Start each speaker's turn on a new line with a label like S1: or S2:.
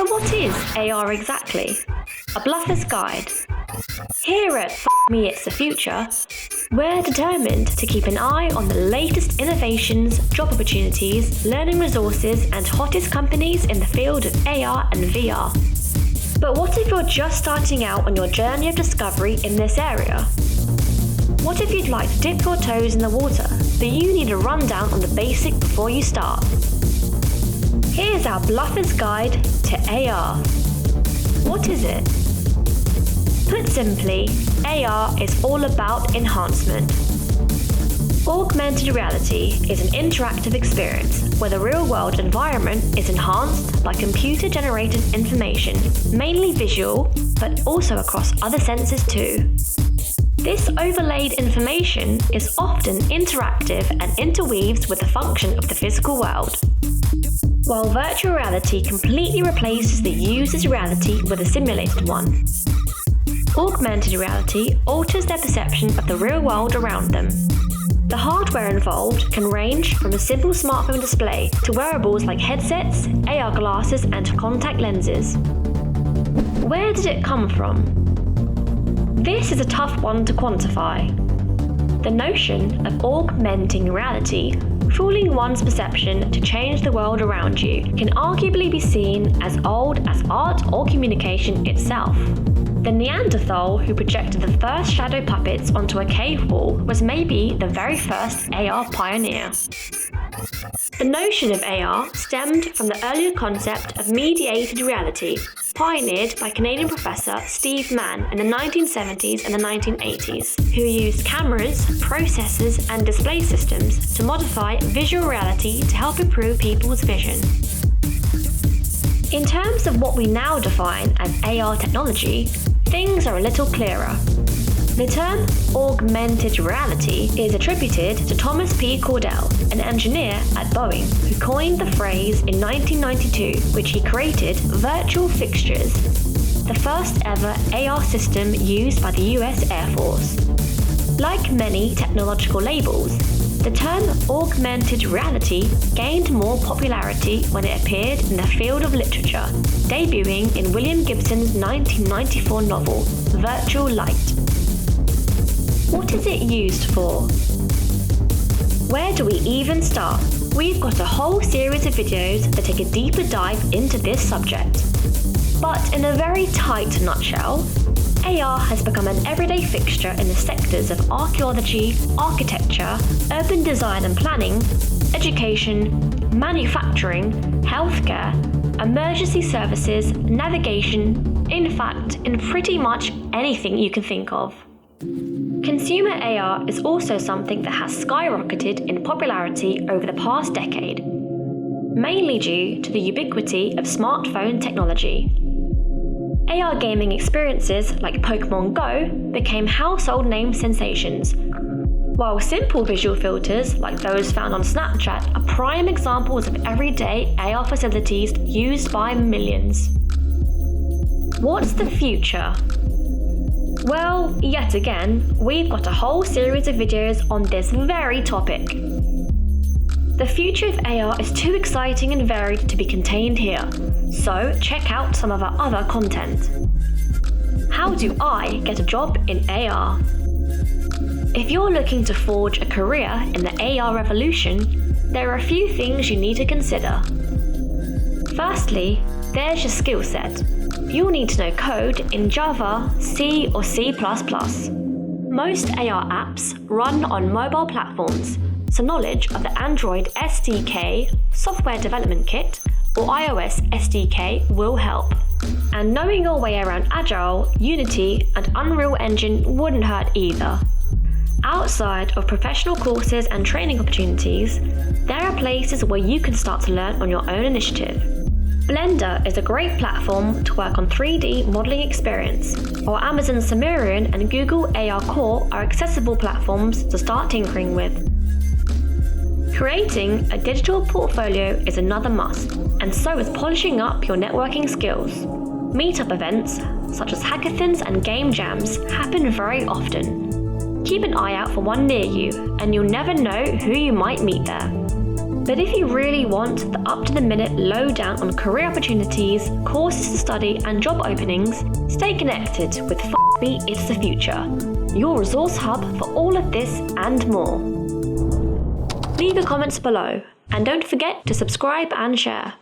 S1: So what is AR exactly? A bluffer's guide. Here at Me It's the Future, we're determined to keep an eye on the latest innovations, job opportunities, learning resources, and hottest companies in the field of AR and VR. But what if you're just starting out on your journey of discovery in this area? What if you'd like to dip your toes in the water, but you need a rundown on the basic before you start? Here's our bluffer's guide to AR. What is it? Put simply, AR is all about enhancement. Augmented reality is an interactive experience where the real-world environment is enhanced by computer-generated information, mainly visual, but also across other senses too. This overlaid information is often interactive and interweaves with the function of the physical world. While virtual reality completely replaces the user's reality with a simulated one, augmented reality alters their perception of the real world around them. The hardware involved can range from a simple smartphone display to wearables like headsets, AR glasses, and contact lenses. Where did it come from? This is a tough one to quantify. The notion of augmenting reality, fooling one's perception to change the world around you, can arguably be seen as old as art or communication itself. The Neanderthal who projected the first shadow puppets onto a cave wall was maybe the very first AR pioneer. The notion of AR stemmed from the earlier concept of mediated reality, pioneered by Canadian professor Steve Mann in the 1970s and the 1980s, who used cameras, processors, and display systems to modify visual reality to help improve people's vision. In terms of what we now define as AR technology, things are a little clearer. The term augmented reality is attributed to Thomas P. Cordell, an engineer at Boeing, who coined the phrase in 1992, which he created virtual fixtures, the first ever AR system used by the US Air Force. Like many technological labels, the term augmented reality gained more popularity when it appeared in the field of literature, debuting in William Gibson's 1994 novel, Virtual Light. What is it used for? Where do we even start? We've got a whole series of videos that take a deeper dive into this subject. But in a very tight nutshell, AR has become an everyday fixture in the sectors of archaeology, architecture, urban design and planning, education, manufacturing, healthcare, emergency services, navigation, in fact, in pretty much anything you can think of. Consumer AR is also something that has skyrocketed in popularity over the past decade, mainly due to the ubiquity of smartphone technology. AR gaming experiences like Pokemon Go became household name sensations, while simple visual filters like those found on Snapchat are prime examples of everyday AR facilities used by millions. What's the future? Well, yet again, we've got a whole series of videos on this very topic. The future of AR is too exciting and varied to be contained here, so check out some of our other content. How do I get a job in AR? If you're looking to forge a career in the AR revolution, there are a few things you need to consider. Firstly, there's your skill set. You'll need to know code in Java, C or C++. Most AR apps run on mobile platforms, so knowledge of the Android SDK, Software Development Kit, or iOS SDK will help. And knowing your way around Agile, Unity, and Unreal Engine wouldn't hurt either. Outside of professional courses and training opportunities, there are places where you can start to learn on your own initiative. Blender is a great platform to work on 3D modeling experience, while Amazon Sumerian and Google AR Core are accessible platforms to start tinkering with. Creating a digital portfolio is another must, and so is polishing up your networking skills. Meetup events, such as hackathons and game jams, happen very often. Keep an eye out for one near you, and you'll never know who you might meet there. But if you really want the up-to-the-minute lowdown on career opportunities, courses to study and job openings, stay connected with Me It's the Future, your resource hub for all of this and more. Leave your comments below, and don't forget to subscribe and share.